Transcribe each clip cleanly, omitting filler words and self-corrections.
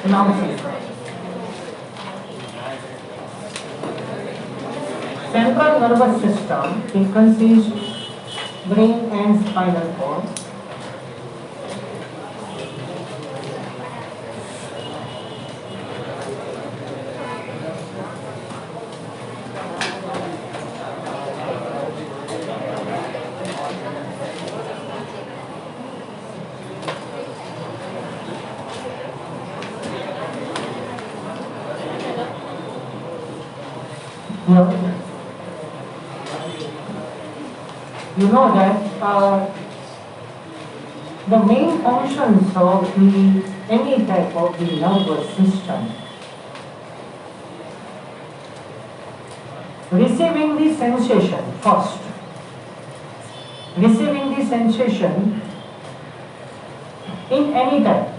Now see. Central nervous system, it consists brain and spinal cord. You know that the main functions of any type of the nervous system, receiving the sensation first, receiving the sensation in any type,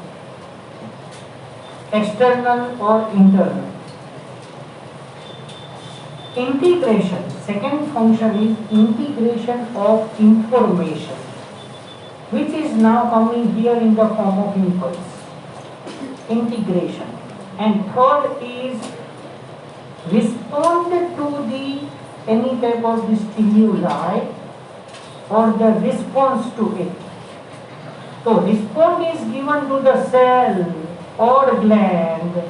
external or internal. Integration, second function is integration of information, which is now coming here in the form of impulse. Integration. And third is respond to the any type of the stimuli or the response to it. So response is given to the cell or gland,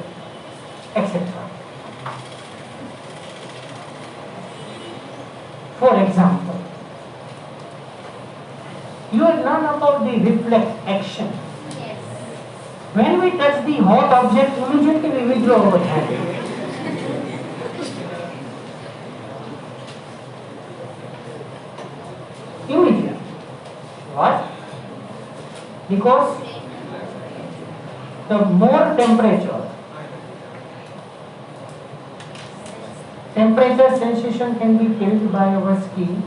etc. For example, you have learned about the reflex action. Yes. When we touch the hot object, immediately we withdraw our hand. Immediately. What? Because the more temperature sensation can be felt by our skin,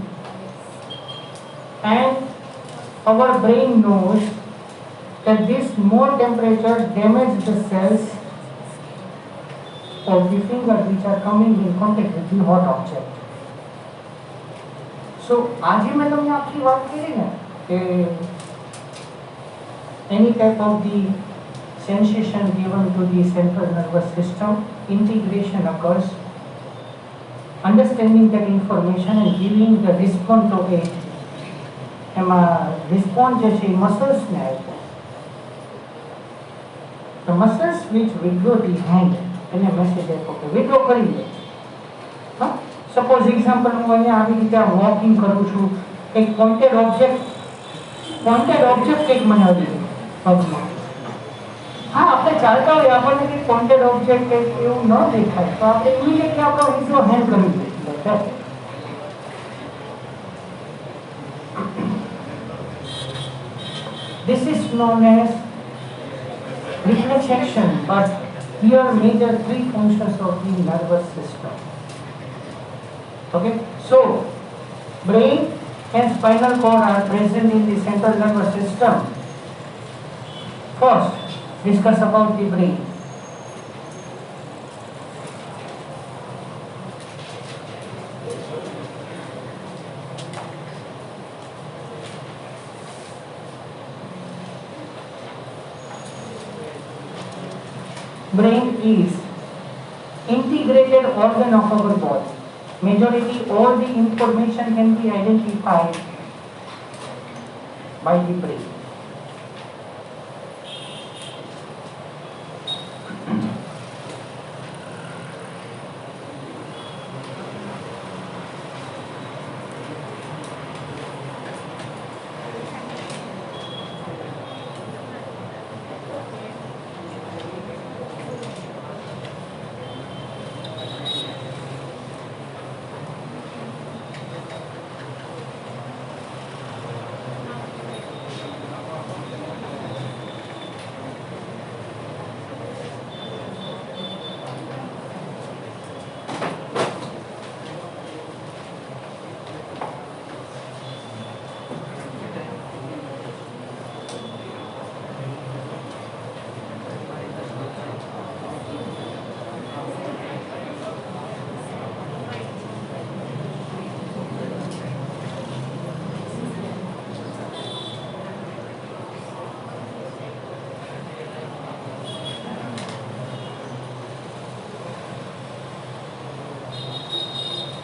and our brain knows that this more temperature damages the cells of the finger which are coming in contact with the hot object. So आज ही मैं तुमने आपकी बात करी ना कि any type of the sensation given to the central nervous system, integration occurs, understanding that information and giving the response to it. Response जैसे muscles में आएगा. The muscles which withdraw the hand, એને message આપો કે withdraw કરી લે. હા? Suppose example હું અહીંયા આવી રીતે walking કરું છું, એક pointed object એક મને આવી પગમાં. હા આપણે ચાલતા હોય આપણને કંઈક pointed object કંઈક એવું ન દેખાય તો આપણે immediately આપણો withdraw hand કરી દઈએ. This is known as reflex action, but here major three functions of the nervous system. Okay, so brain and spinal cord are present in the central nervous system. First, discuss about the brain. Brain is integrated organ of our body. Majority all the information can be identified by the brain.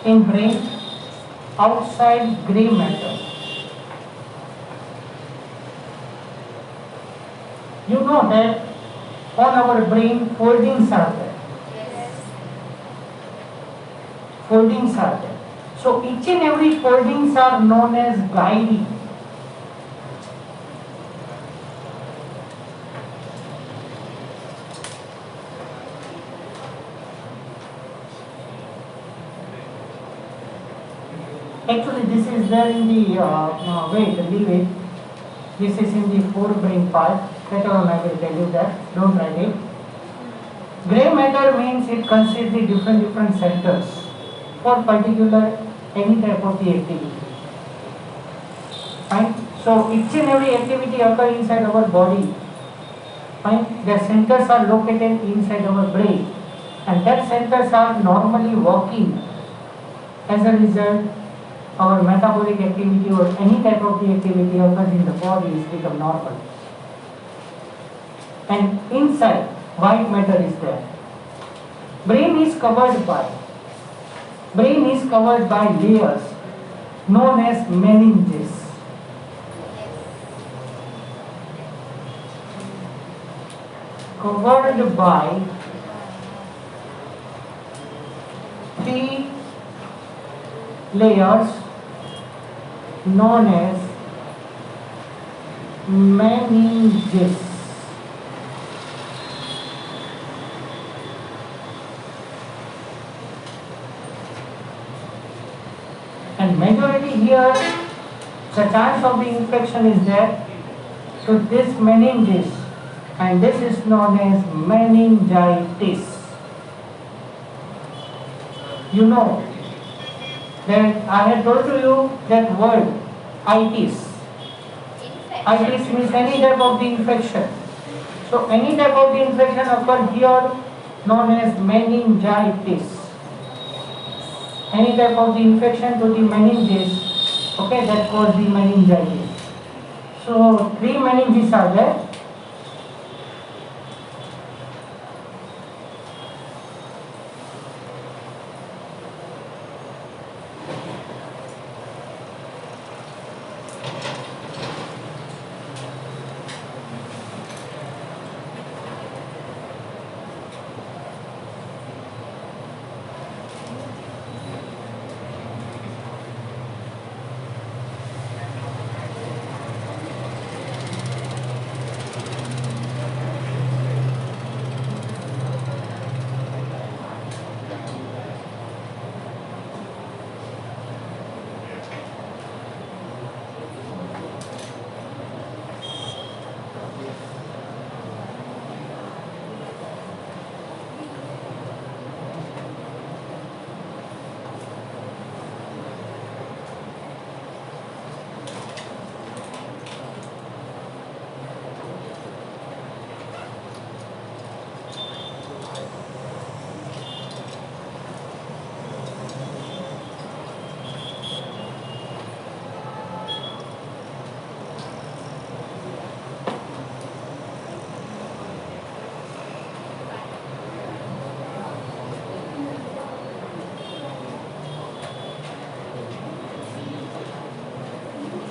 in brain outside gray matter. You know that on our brain foldings are there. Foldings are there. So each and every foldings are known as gyri. Actually, this is there in the wait, leave it. This is in the forebrain part. Later on, I will tell you that. Don't write it. Gray matter means it consists the different centers for particular any type of the activity. Fine. So each and every activity occurs inside our body. Fine. The centers are located inside our brain, and that centers are normally working. As a result, our metabolic activity or any type of the activity occurs in the body is become normal. And inside, white matter is there. Brain is covered by layers known as meninges. Covered by 3 layers known as meninges. And majority here, the chance of the infection is there. So this meninges, and this is known as meningitis. You know that I had told to you that word itis. Itis means any type of the infection. So any type of the infection occur here known as meningitis. Any type of the infection to the meninges, okay, that causes the meningitis. So 3 meninges are there.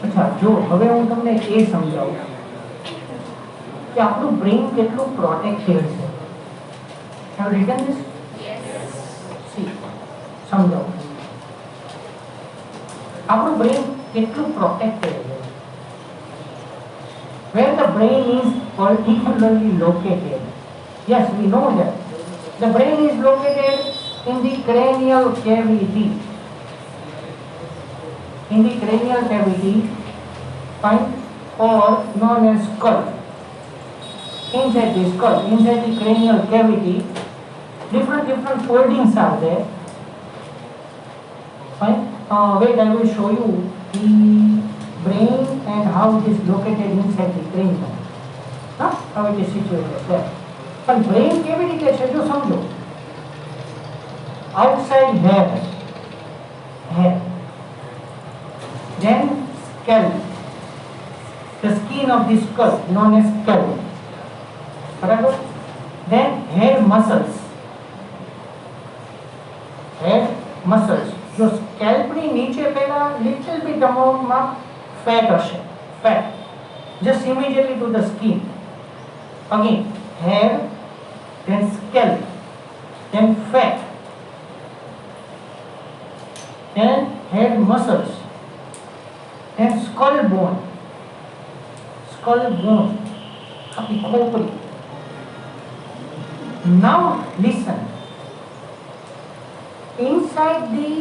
अच्छा जो હવે હું તમને એ સમજાવું કે આપણું brain કેટલું protected છે. Have you written this? Yes. See, સમજાવું આપણું બ્રેઇન કેટલું પ્રોટેક્ટેડ છે. Where the brain is particularly located. Yes, we know that. The brain is located in the cranial cavity. In the cranial cavity, fine, or known as skull. Inside the skull, inside the cranial cavity, different foldings are there. Fine. Wait, I will show you the brain and how it is located inside the cranium. How it is situated there. But brain cavity कैसे जो समझो. Outside hair. Then skull, the skin of the skull known as skull. Barabar? Then hair muscles. જો સ્કેલ્પની નીચે પહેલા little bit અમાઉન્ટમાં fat હશે, fat just immediately to the skin. Again, hair, then scalp, then fat, then head muscles, then skull bone, happy खोपड़ी. Now listen. Inside the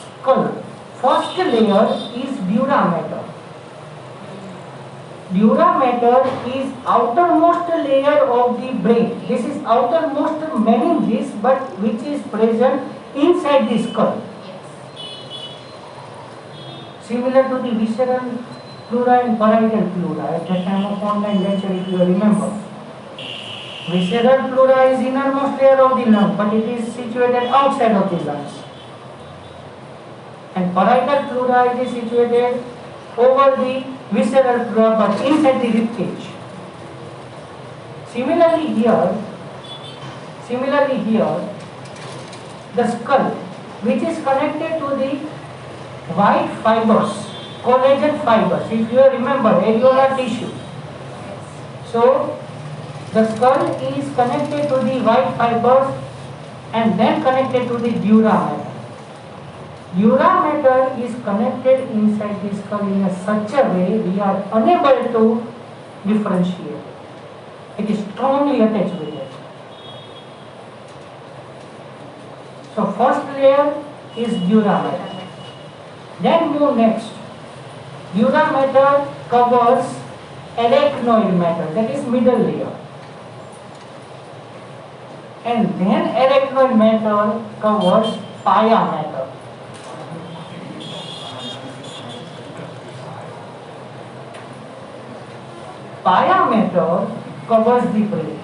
skull, first layer is dura mater. Dura mater is outermost layer of the brain. This is outermost meninges, but which is present inside the skull. Similar to the visceral pleura and parietal pleura. At the time of online lecture, if you remember, visceral pleura is innermost layer of the lung, but it is situated outside of the lungs. And parietal pleura is situated over the visceral pleura, but inside the rib cage. Similarly here, the skull, which is connected to the white fibers, collagen fibers, if you remember, areolar tissue. So the skull is connected to the white fibers and then connected to the dura mater. Dura mater is connected inside the skull in such a way we are unable to differentiate. It is strongly attached with it. So first layer is dura mater. Then move next. Dura mater covers arachnoid matter, that is middle layer. And then arachnoid matter covers pia matter. Pia matter covers the brain.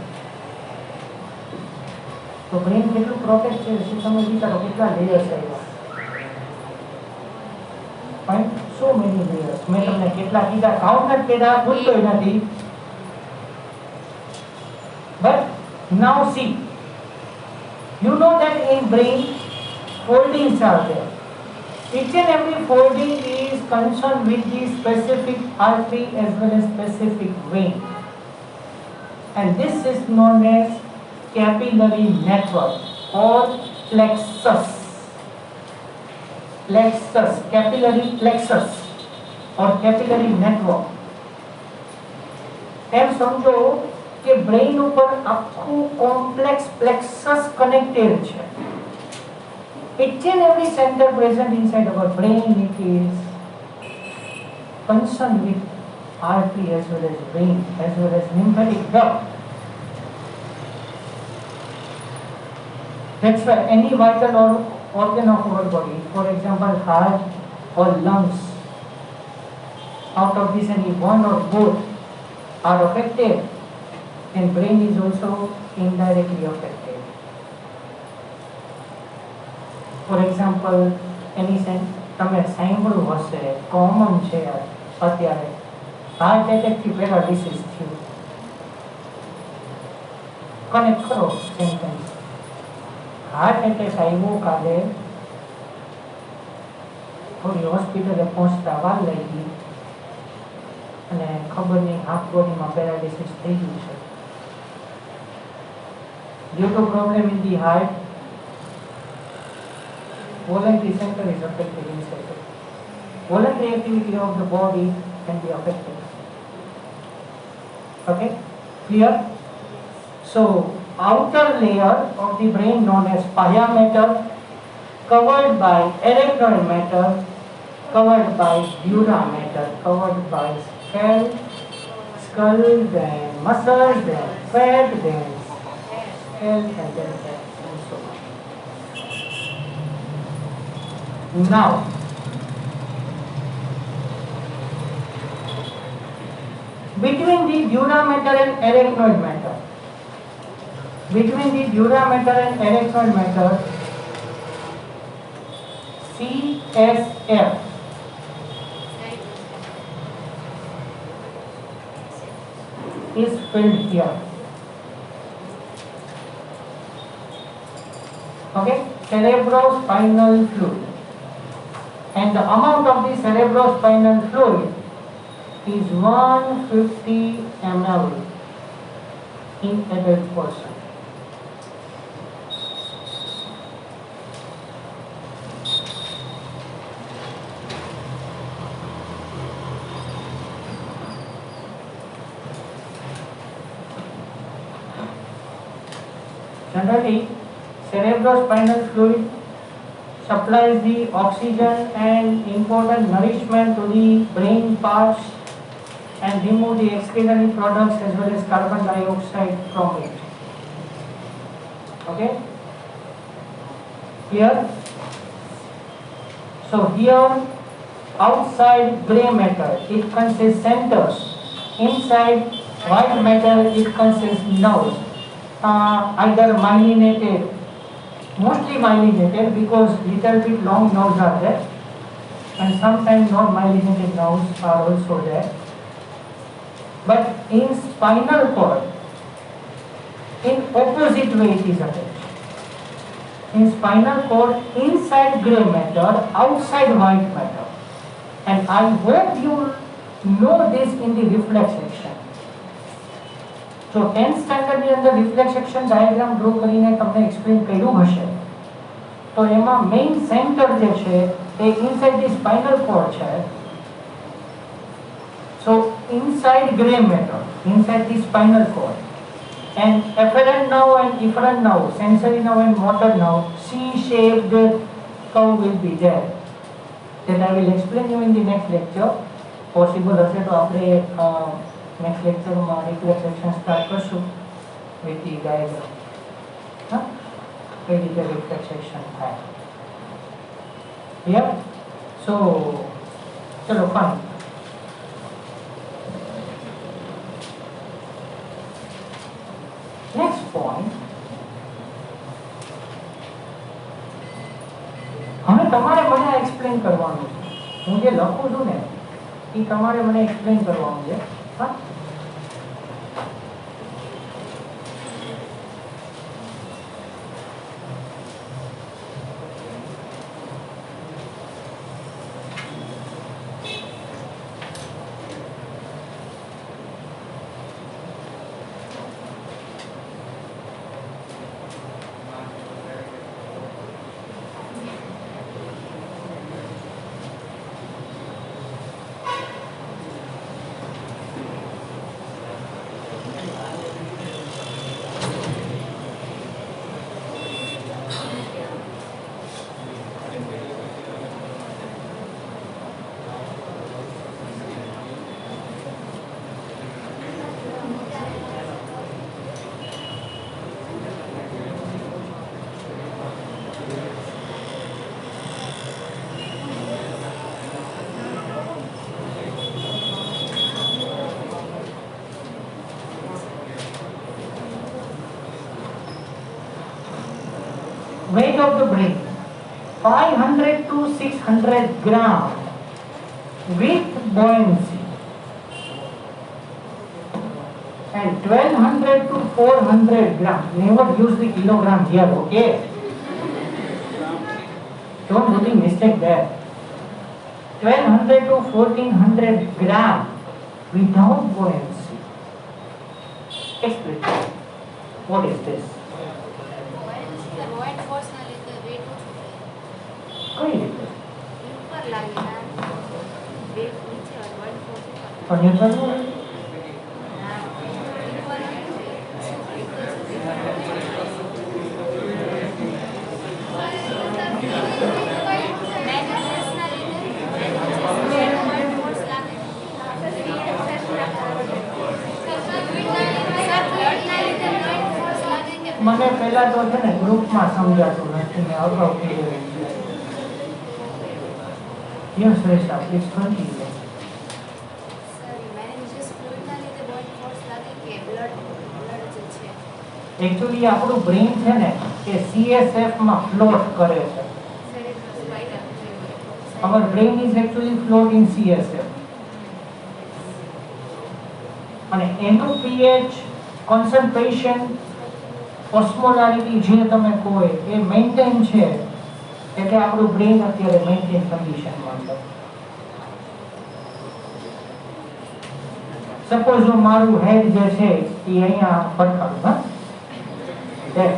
तो brain કેટલું protect છે તમે વિચારો કેટલા layers આવ્યા. Fine, so many layers. મેં તમને કેટલા કીધા કાઉન્ટ નથી કર્યા, ભૂલતોય નથી. But now see, you know that in brain foldings are there. Each and every folding is concerned with the specific artery as well as specific vein. And this is known as capillary network or plexus. Capillary plexus or capillary network. એમ સમજો કે brain ઉપર આખું complex plexus connected છે. Each and every center present inside our brain, it is concerned with artery as well as vein as well as lymphatic duct. That's why any vital organ of our body, for example heart or lungs, out of this any one or both are affected, and brain is also indirectly affected. For example, any તમે સાંભળ્યું હશે, common છે અત્યારે heart attack થી paralysis થયું. Connect કરો sentence. Heart attack આવ્યો કાલે, થોડી હોસ્પિટલે પહોંચતા વાર લાગી અને ખબર નહીં હાફ બોડીમાં પેરાલિસિસ થઈ ગયું છે. Due to problem in the heart, voluntary center is affected inside it. Voluntary activity of the body can be affected. Okay, clear? So outer layer of the brain known as pia mater, covered by arachnoid matter, covered by dura mater, covered by skull, then muscles, then fat, then health, and then fat, and so on. Now, between the dura mater and arachnoid matter, CSF is filled here. Okay, cerebrospinal fluid. and the amount of the cerebrospinal fluid is 150 ml in adult person. Generally, cerebrospinal fluid supplies the oxygen and important nourishment to the brain parts and remove the excretory products as well as carbon dioxide from it. Okay? Here? So here, outside grey matter, it consists centers. Inside white matter, it consists nerves. Either myelinated, mostly myelinated because little bit long nerves are there, and sometimes non-myelinated nerves are also there. But in spinal cord, in opposite way it is attached. In spinal cord, inside grey matter, outside white matter. And I hope you know this in the reflex section. So 10th standard ની અંદર reflex section diagram draw કરીને તમને explain કર્યું હશે. તો એમાં main centre જે છે એ ઇનસાઇડ ધી સ્પાઇનલ કોર્ડ છે. So inside gray matter, inside the spinal cord, and afferent nerve and efferent nerve, sensory nerve and motor nerve, C-shaped curve will be there. That I will explain you in the next lecture. Possible હશે તો આપણે next lecture માં reflex section start કરશું with the diagram. કઈ રીતે reflex section થાય. Yeah. So ચલો fine. Next point. હવે તમારે મને એક્સપ્લેન કરવાનું છે. હું જે લખું છું ને એ તમારે મને એક્સપ્લેન કરવાનું છે. હા? Weight of the brain 500 to 600 gram with buoyancy, and 1200 to 400 gram. Never use the kilogram here, okay? Don't do the mistake there. 1200 to 1400 gram without buoyancy. Explain. What is this? કઈ રીતે? પણ મને પહેલા તો છે ને ગ્રુપમાં સમજાતું નથી, મેં અગાઉ કીધું. Yes, Resha, please continue. Actually, આપણું બ્રેઇન છે ને એ CSF માં ફ્લોટ કરે છે. Our brain is actually float in CSF. અને એનું pH, concentration, osmolarity જે તમે કહો એ મેન્ટેન છે એટલે આપણું બ્રેઇન અત્યારે મેન્ટેન કન્ડિશનમાં છે. સપોઝ હું મારું હેડ જે છે એ અહીંયા ફરકાવું, હા, that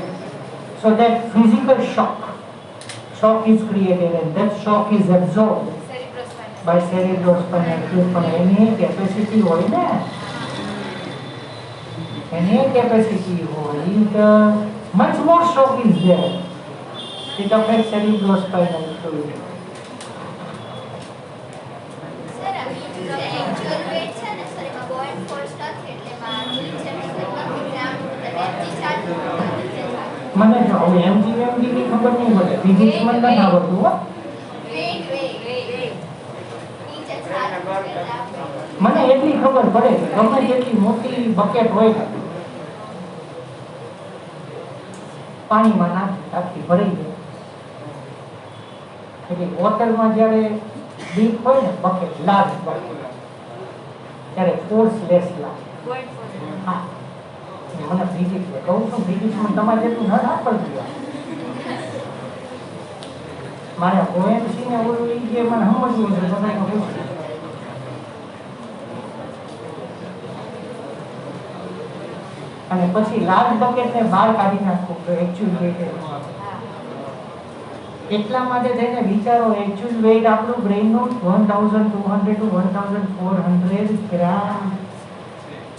so that physical shock is created and that shock is absorbed by cerebrospinal fluid. પણ એની કેપેસિટી હોય ને, એની કેપેસિટી હોય, much more shock is there. It affects cerebrospinal fluid. મને જો હવે એમજી ની ખબર નહીં પડે, ફિઝિક્સ માં નથી આવડતું હો. મને એટલી ખબર પડે ગમે તેટલી મોટી બકેટ હોય પાણીમાં નાખી ભરાઈ જાય, એટલે હોટલમાં જ્યારે ડીપ હોય ને બકેટ, લાર્જ બકેટ, ત્યારે ફોર્સ લેસ લાગે. હા, મને ફિઝિક્સ કહું છું, ફિઝિક્સમાં તમારે જેટલું ન પડતું મારે ઓએમસી ને ઓલું એ જે મને સમજવું છે તમે પૂછ્યું. અને પછી લાર્જ બકેટ ને બહાર કાઢી નાખવું તો એકચ્યુઅલ વેઇટ એટલા માટે થઈને વિચારો, એકચ્યુઅલ વેઇટ આપણું બ્રેઇનનું 1200 to 1400 ગ્રામ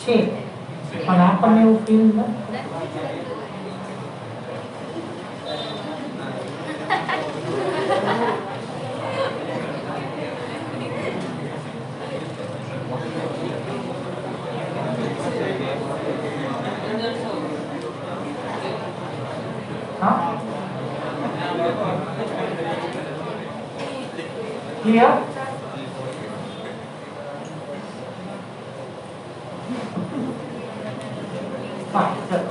છે, પણ આપણને એવું ફીલ નથી. Clear? Fine, sir.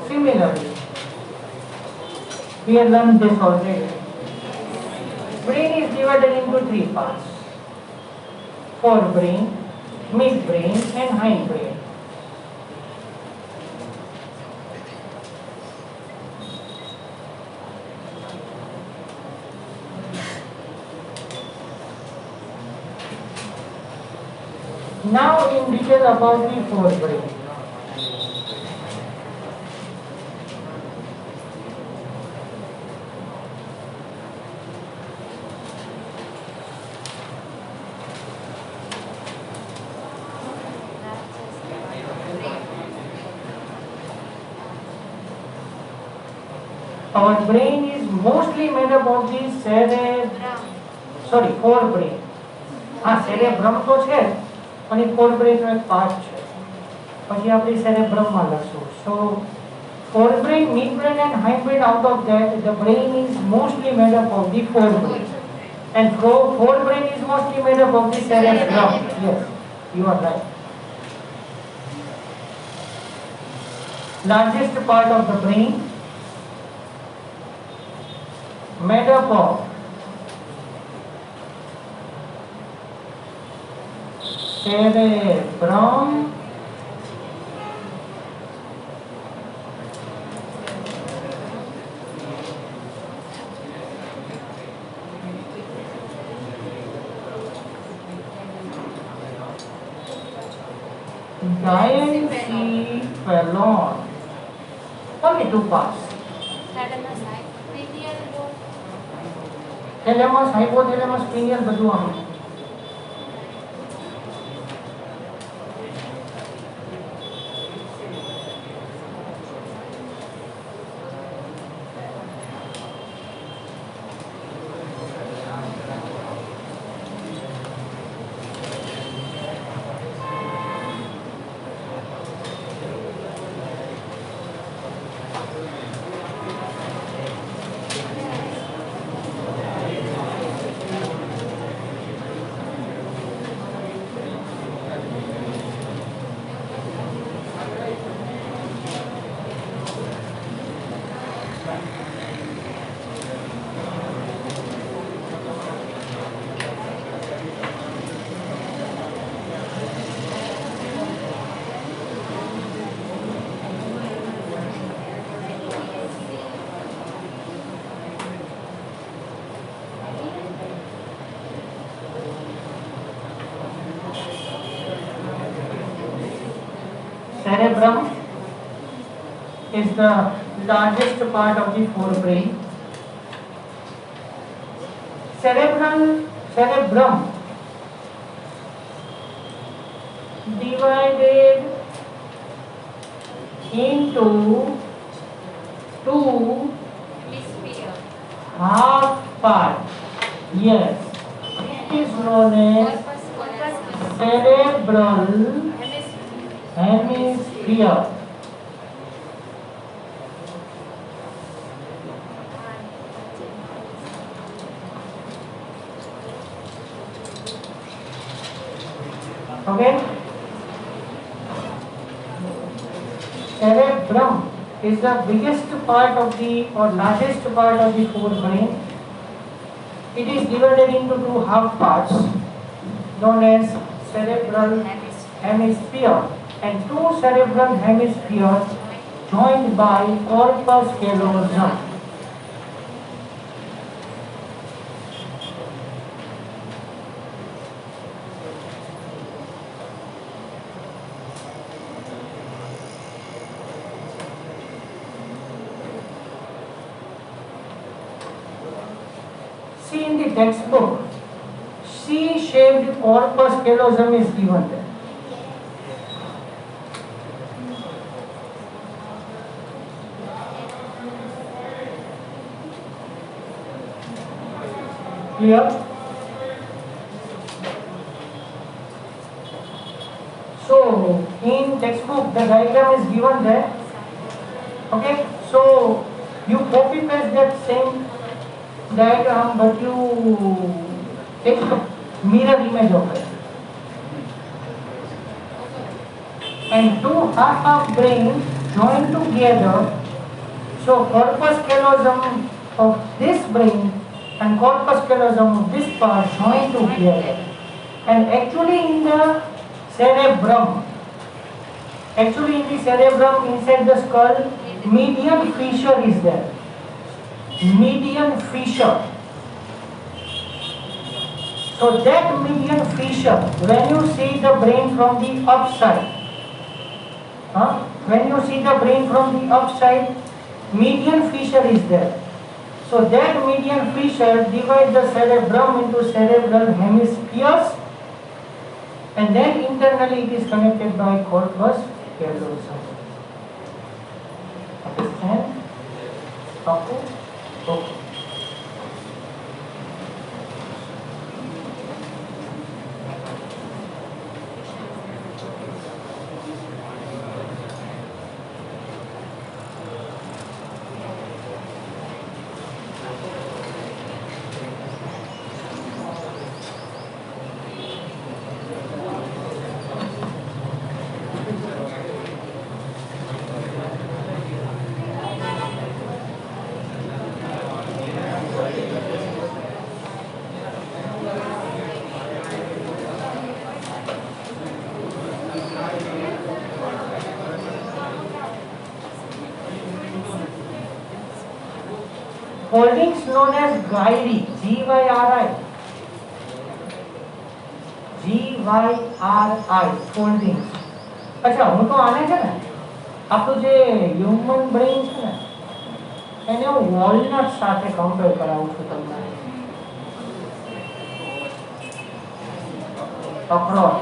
Similarly, we have learned this already. Brain is divided into three parts: forebrain, midbrain, and hindbrain. Now in detail about the forebrain. Our brain is mostly made up of the forebrain. हाँ, cerebrum तो છે, પણ એ forebrain નો એક part છે. પછી આપણે cerebrum માં લખશું. So forebrain, midbrain and hindbrain, out of that the brain is mostly made up of the forebrain, and forebrain is mostly made up of the cerebrum. Yes, you are right. Largest part of the brain made up of cerebrum, diencephalon. Only two parts. Thalamus, hypothalamus, pineal, બધું આમ. cerebrum is the largest part of the forebrain. Cerebrum divided into two half parts. Yes, it is known as cerebral hemisphere. Okay? Cerebrum is the biggest part of the or largest part of the forebrain. It is divided into two half parts known as cerebral hemisphere, and two cerebral hemispheres joined by corpus callosum. See in the textbook, C-shaped corpus callosum is given there. Clear? So in textbook the diagram is given there. Okay, so you copy paste that same diagram, but you take a mirror image of it. And two half of brain joined together. So corpus callosum of this brain and corpus callosum of this part joined together. And actually in the cerebrum, inside the skull, median fissure is there. Median fissure. So that median fissure, when you see the brain from the upside, median fissure is there. So that median fissure divides the cerebrum into cerebral hemispheres, and then internally it is connected by corpus callosum. Understand? Okay. Okay. Holdings known as gyri, G-Y-R-I, foldings. अच्छा, હું તો આને છે ને આપણું જે human brain છે ને એને હું વોલનટ સાથે કમ્પેર કરાવું છું તમને. અખરોટ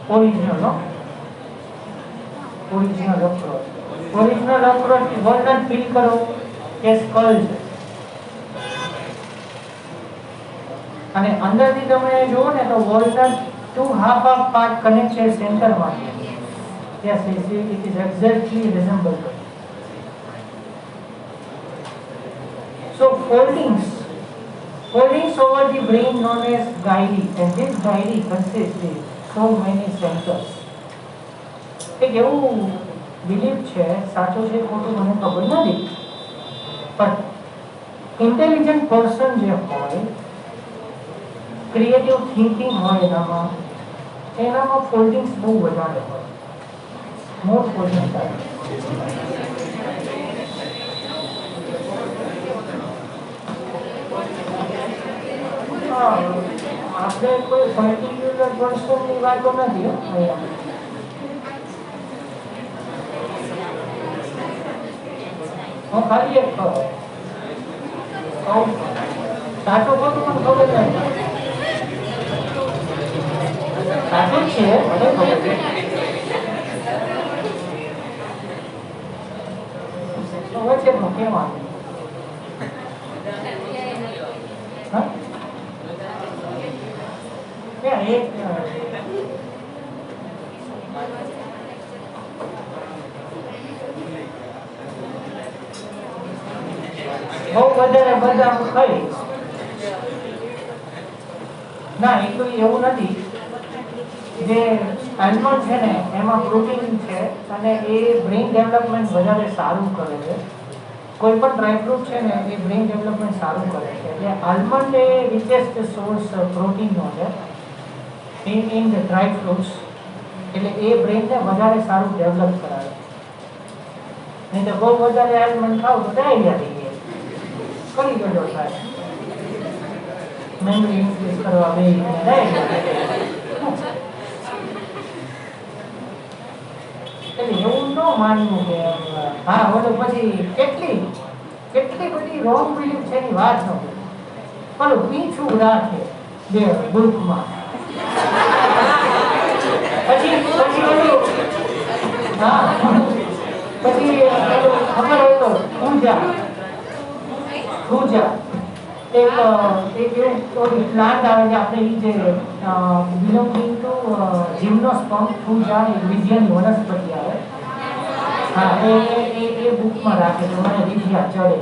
ઓરિજિનલ અખરોટ. ઓરિજિનલ અખરોટ વોલનટ ફીલ કરો કે સ્કલ છે, અને અંદરથી તમે જુઓ ને તો walnut two half of part connected સેન્ટરમાં. Yes, it is exactly resemble to it. So foldings over the brain known as gyri, and this gyri consists of so many centers. એક એવું બિલીફ છે, સાચું છે ખોટું મને ખબર નથી, પણ ઇન્ટેલિજન્ટ પર્સન જે હોય, ક્રિએટિવ થિંકિંગ હોય એનામાં ફોલ્ડિંગ્સ બહુ વધારે હોય. મોર ફોલ્ડિંગ્સ આવે. આપણે કોઈ પર્ટિક્યુલર પર્ટિક્યુલર વોશરૂમની વાતો નથી અહીંયા. હું ખાલી એક કહું સાચું કહું મને ખબર નથી. સાચું જ છે મને ખબર છે. વચ્ચે કેમ આવે? હા એક બહુ વધારે બદામ ખાઈ ના એટલું એવું નથી. જે આલ્મન્ડ છે ને એમાં પ્રોટીન છે અને એ બ્રેઇન ડેવલપમેન્ટ વધારે સારું કરે છે. કોઈ પણ ડ્રાયફ્રૂટ છે ને એ બ્રેઇન ડેવલપમેન્ટ સારું કરે છે. એટલે આલ્મન્ડ એ રિચેસ્ટ સોર્સ પ્રોટીનનો છે ઇન ધ ડ્રાય ફ્રૂટ્સ. એટલે એ બ્રેઇનને વધારે સારું ડેવલપ કરાવે. નહીં તો બહુ વધારે આલ્મન્ડ ખાવ તો ડાયરિયા થઈ જાય. કરી ગયો થાય મેમરી ઇન્ક્રીઝ કરવા બે એટલે એવું ન માનવું કે હા ઓલો પછી કેટલી કેટલી બધી રોંગ બિલીફ છે એની વાત ન કરી. પણ પીછું રાખે બે ગ્રુપમાં પછી પછી ઓલું હા પછી ખબર હોય તો પૂજા પૂજા એક એવું પ્લાન્ટ આવે છે આપણે જે બિલોંગિંગ ટુ જીમ્નોસ્પર્મ પૂજા એક વિદ્યાની વનસ્પતિ આવે. હા એ બુકમાં રાખે છે. મને વિદ્યા ચડે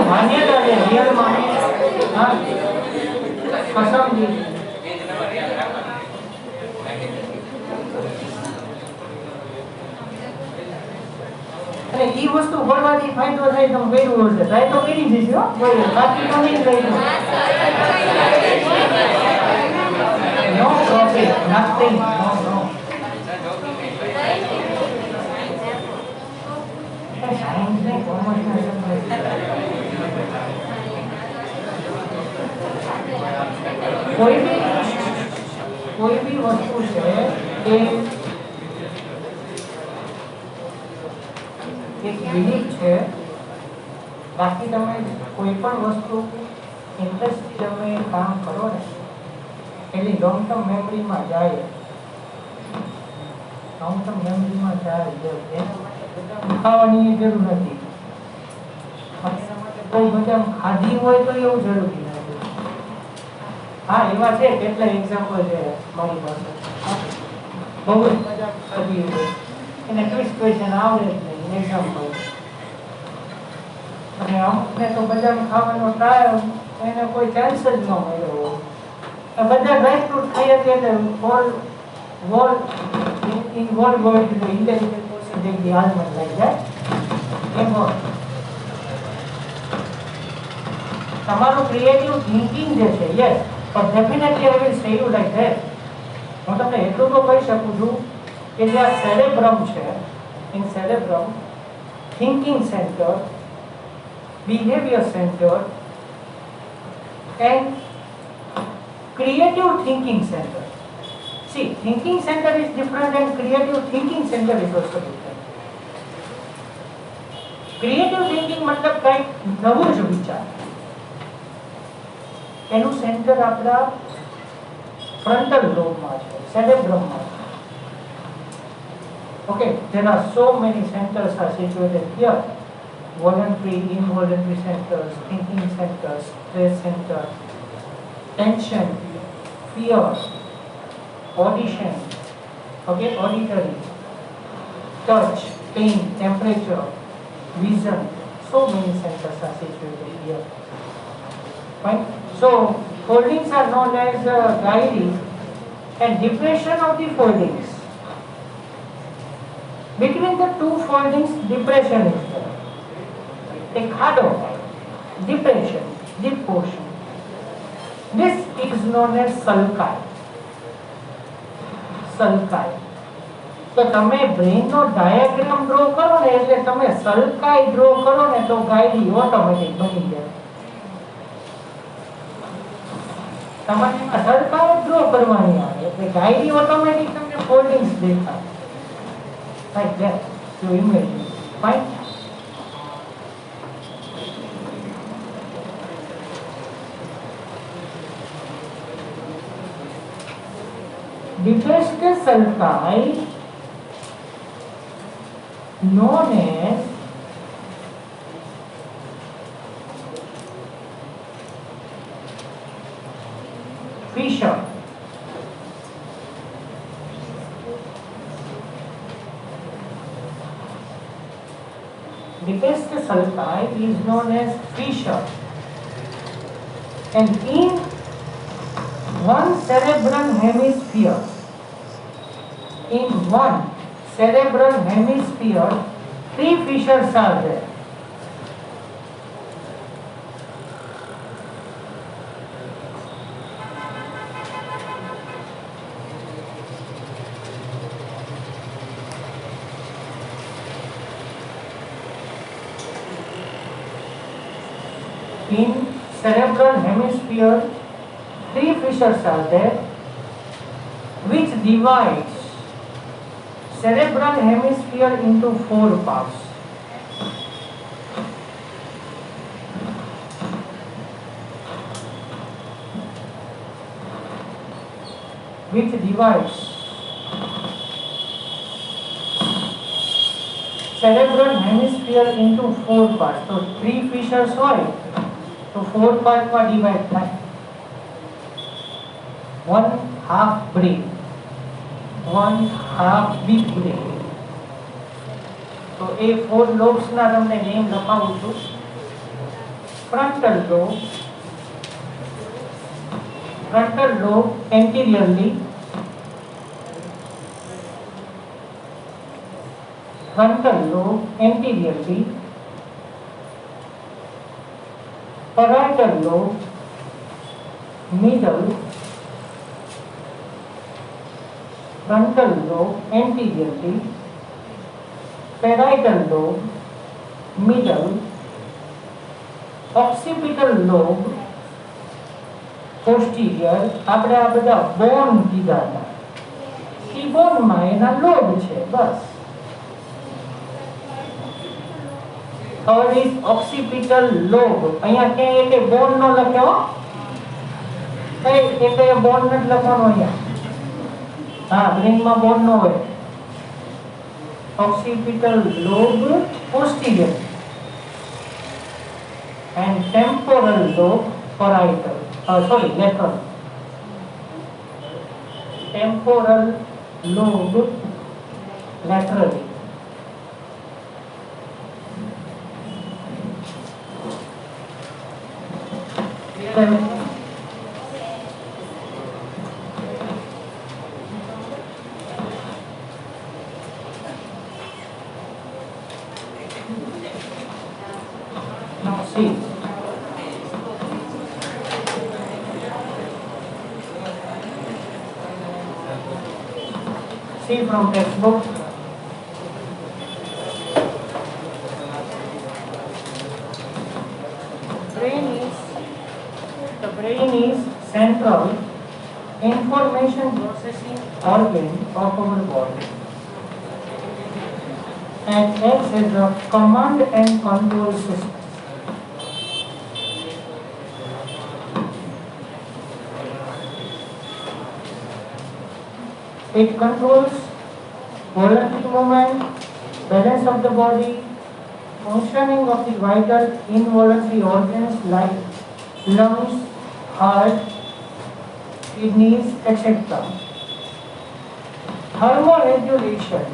માન્યતા છે રિયલ માન્યતા. હા કસમજી અને એ વસ્તુ ભરવાથી ફાયદો થાય તો કર્યું હશે. ટ્રાય તો કરી જઈશું બાકી તો નહીં થઈ નો પ્રોફિટ નથિંગ નો સાયન્સ ને કોમર્સ કોઈ બી વસ્તુ છે એ એક બિલીફ છે. બાકી તમે કોઈ પણ વસ્તુ ઇન્ટરેસ્ટ તમે કામ કરો ને એટલે લોંગ ટર્મ મેમરીમાં જાય. લોંગ ટર્મ મેમરીમાં જાય ખાવાની જરૂર નથી. કોઈ બદામ ખાધી હોય તો એવું જરૂરી નથી. હા એવા છે કેટલા એક્ઝામ્પલ છે મારી પાસે. બહુ જ બદામ ખાધી હોય એને ટ્વિસ્ટ ક્વેશ્ચન આવડે જ નહીં એક્ઝામ્પલ. અને અમુકને તો બદામ ખાવાનો ટ્રાય એને કોઈ ચાન્સ જ ન મળ્યો. બધા ડ્રાય ફ્રૂટ ખાઈએ એટલે ઇન્વોલ્વ હોય તો ઇન્ટેલિજન્ટ પર્સન જેવી હાલમાં લઈ જાય એમ તમારું ક્રિએટિવ થિંકિંગ જે છે યસ પણ ડેફિનેટલી આઈ વિલ સે યુ લાઈક ધેટ. હું તમને એટલું તો કહી શકું છું કે જે આ સેરેબ્રમ છે in cerebrum thinking center, behavior center and creative thinking center. See, thinking center is different and creative thinking center is also different. Creative thinking मतलब કંઈક નવું જ વિચાર. એનું સેન્ટર આપણા ફ્રન્ટલ લોબમાં છે, સેરેબ્રમમાં. Okay, there are so many centers are situated here. Voluntary, involuntary centers, thinking centers, stress center, tension, fear, audition, okay, auditory, touch, pain, temperature, vision. So many centers are situated here. Fine. So foldings are known as gyri and depression of the foldings. Between the two foldings, depression is there. A khado, depression, deep portion. This is known as sulci. Sulci. તો તમે brain નો diagram draw કરો ને એટલે તમે સલકાઈ draw કરો ને તો ગાયરી automatic બની જાય. તમારે એમાં સલકાઈ ડ્રો કરવાની આવે એટલે ગાયરી ઓટોમેટિક તમને ફોલ્ડિંગ્સ દેખાય. Like that you imagine. Fine. Depressed sulci known as fissure. Depressed sulci is known as fissure, and in one cerebral hemisphere, three fissures are there. In cerebral hemisphere, three fissures are there, which divides cerebral hemisphere into four parts. Which divides cerebral hemisphere into four parts. So three fissures હોય તો four parts માં divide થાય. One half brain, one half big brain. તો એ four lobes ના તમને name લખાવું છું. Frontal lobe anteriorly, parietal lobe middle, frontal lobe anteriorly, parietal lobe middle, occipital lobe posterior. આપણે આ બધા બોન કીધા હતા, ઈ બોનમાં એના લોબ છે બસ. Third is occipital lobe. અહીંયા ક્યાંય એટલે બોન નો લખ્યો, કઈ એટલે બોન નથી લખવાનો અહીંયા. હા, બ્રેઇનમાં બોન નો હોય. Occipital lobe posterior and temporal lobe parietal. Lateral. Temporal lobe laterally. Now see. See from textbook. The brain is central information processing organ of our body and acts as a command and control system. It controls voluntary movement, balance of the body, functioning of the vital involuntary organs like lungs, heart, kidneys, etc. Thermoregulation.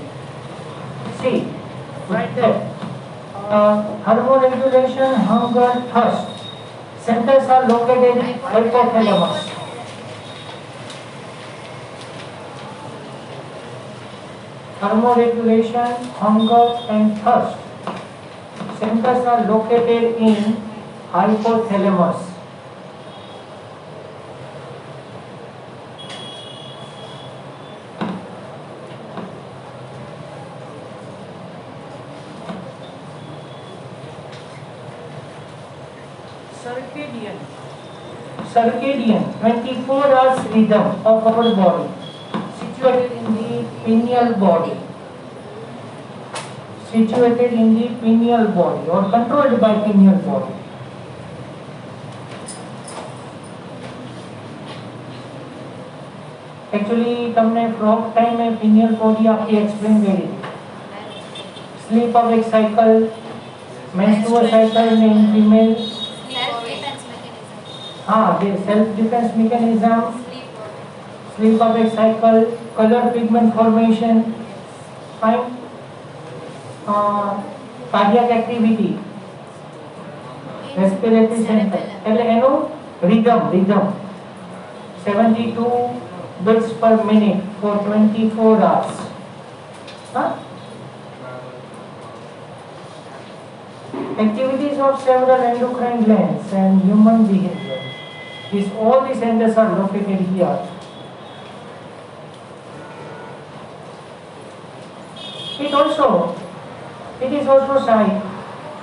See, right there. Thermoregulation, hunger, thirst. Centers are located in hypothalamus. Thermoregulation, hunger and thirst. Centers are located in hypothalamus. circadian 24 hours rhythm of our body situated in the pineal body, or controlled by pineal body. Actually તમને frog time में pineal body आपकी explain करी थी. Sleep awake cycle, menstrual cycle in female, the self defense mechanism, sleep awake cycle, color pigment formation, fine, cardiac activity, respiratory center, એટલે એનું rhythm 72 beats per minute for 24 hours. Activities of several endocrine glands and human behavior. All the centers are located here. It is also site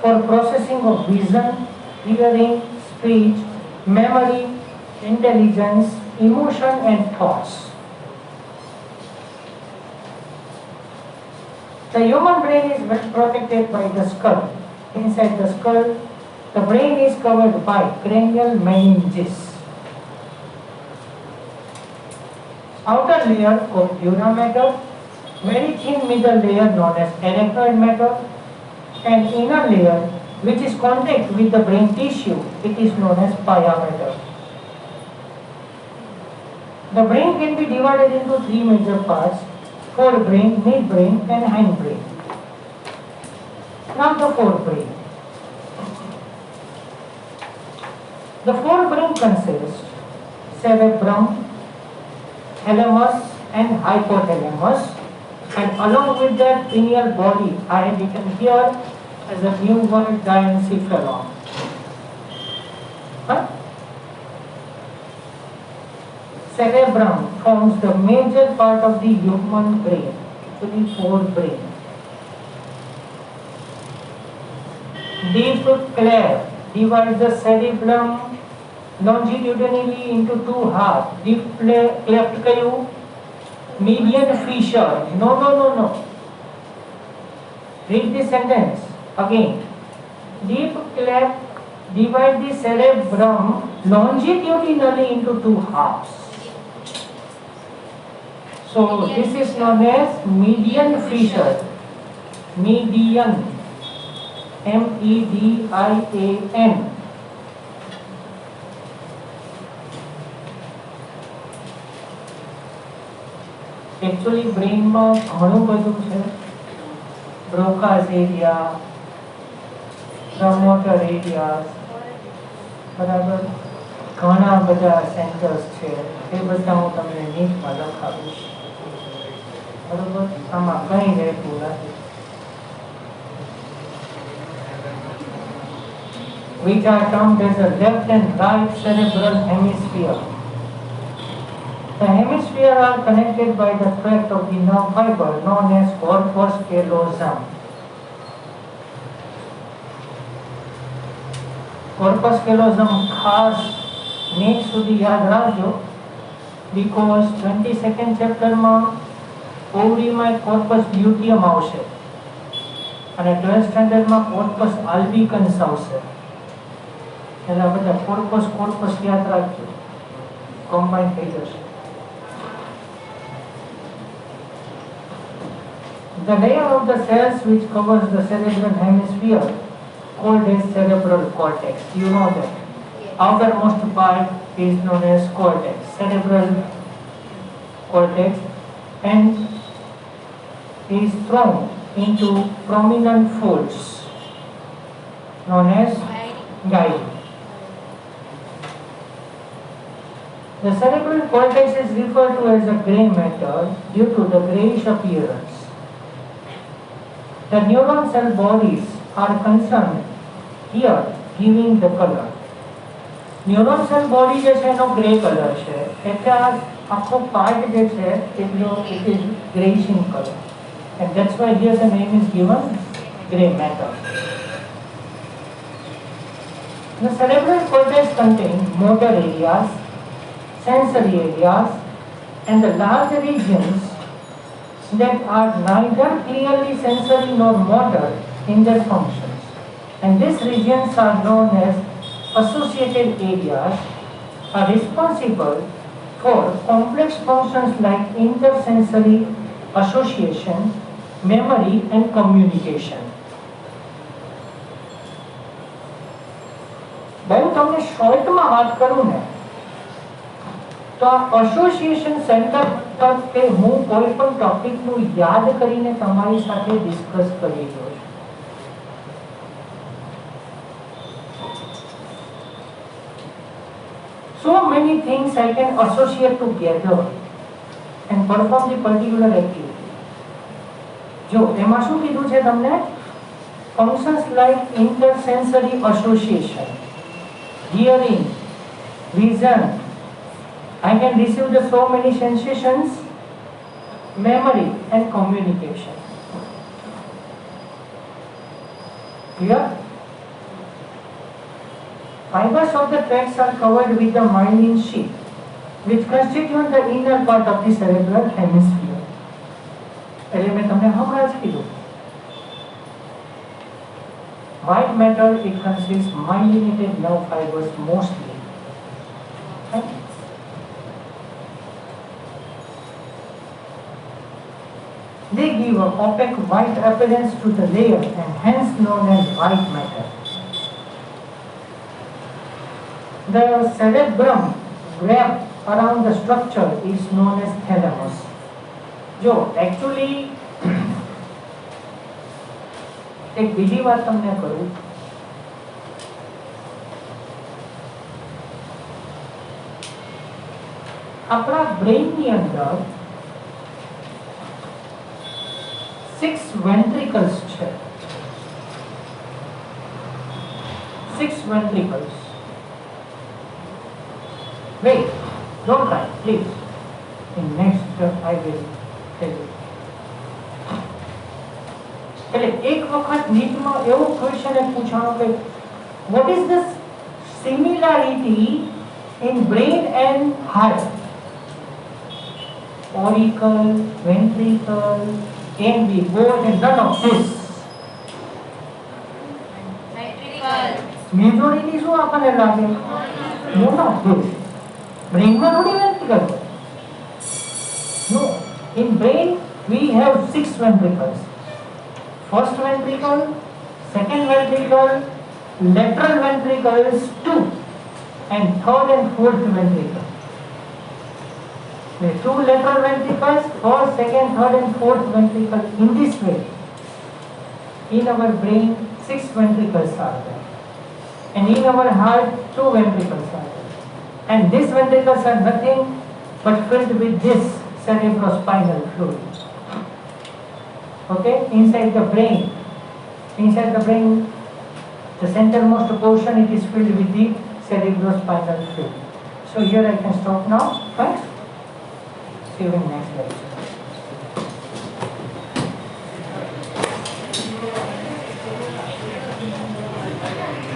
for processing of vision, hearing, speech, memory, intelligence, emotion and thoughts. The human brain is well protected by the skull. Inside the skull, the brain is covered by cranial meninges. Outer layer of dura mater, very thin middle layer known as arachnoid matter, and inner layer which is contact with the brain tissue, it is known as pia mater. The brain can be divided into three major parts: forebrain, midbrain and hindbrain. Now the forebrain. The forebrain consists cerebrum, thalamus and hypothalamus, and along with their pineal body, I have written here as a new word, diencephalon. Cerebrum forms the major part of the human brain, to the forebrain. Deep cleft divides the cerebrum longitudinally into two halves. Deep cleft kayu, median fissure. No. Read this sentence again. Deep cleft divides the cerebrum longitudinally into two halves. So this is known as median fissure. Median, MEDIAN. Actually brain માં ઘણું બધું છે. Broca's area, promoter areas, બરાબર, ઘણા બધા centres છે. એ બધા હું તમને નીટમાં લખાવીશ. બરોબર, આમાં કંઈ રહેતું નથી. Which are termed as the left and right cerebral hemisphere. The hemispheres are connected by the tract of the nerve fiber known as corpus callosum. Corpus callosum ખાસ નેક્સ્ટ સુધી યાદ રાખજો, because 22nd ચેપ્ટરમાં ઓવરીમાં કોર્પસ લ્યુટિયમ આવશે અને 12th સ્ટાન્ડર્ડમાં corpus આલ્બિકન્સ આવશે. એટલે બધા corpus યાદ રાખજો, કમ્બાઈન થઈ જશે. The layer of the cells which covers the cerebral hemisphere called as cerebral cortex. You know that. Outermost part is known as cortex, cerebral cortex, and is thrown into prominent folds known as gyri. The cerebral cortex is referred to as a grey matter due to the greyish appearance. The neuron cell bodies are concerned here giving the color. Neuron cell body જે છે એનો grey colour છે, એટલે આ આખો part જે છે એટલો it is grayish in color, and that's why here the name is given grey matter. The cerebral cortex contains motor areas, sensory areas, and the large regions that are neither clearly sensory nor motor in their functions. And these regions are known as associated areas, are responsible for complex functions like intersensory association, memory, and communication. ભાઈ હું તમને શોર્ટમાં વાત કરું ને તો આ association centre પર કે હું કોઈ પણ ટોપિકનું યાદ કરીને તમારી સાથે ડિસ્કસ કરી રહ્યો છું. So many things I can associate together and perform the particular activity. જો એમાં શું કીધું છે તમને? Functions like intersensory association, hearing, vision. I can receive the so many sensations, memory, and communication. Clear? Fibers of the tracts are covered with the myelin sheath, which constitute the inner part of the cerebral hemisphere. એટલે મેં તમને હમણાં જ કીધું. White matter, it consists myelinated nerve fibers mostly. Right? They give an opaque white appearance to the layer and hence known as white matter. The cerebrum wrapped around the structure is known as thalamus. जो actually एक બીજી વાત તમને કરું. આપણા brain ની અંદર 6 ventricles છે. 6 ventricles. Wait, don't write, please. In next I will tell you. એટલે એક વખત નીટમાં એવો ક્વેશ્ચન પૂછાણો કે what is the similarity in brain and heart? Auricle, ventricle, AMB, both and none of this. Ventricle. Majority શું આપણને લાગે? None of this. Brain માં થોડી ventricle. No. In brain we have 6 ventricles. First ventricle, second ventricle, lateral ventricles 2, and third and fourth ventricle. The 2 lateral ventricles, first, second, third, and fourth ventricle. In this way, in our brain, 6 ventricles are there, and in our heart, 2 ventricles are there. And these ventricles are nothing but filled with this cerebrospinal fluid. Okay, inside the brain, the centermost portion, it is filled with the cerebrospinal fluid. So here I can stop now. Thanks. See you in next.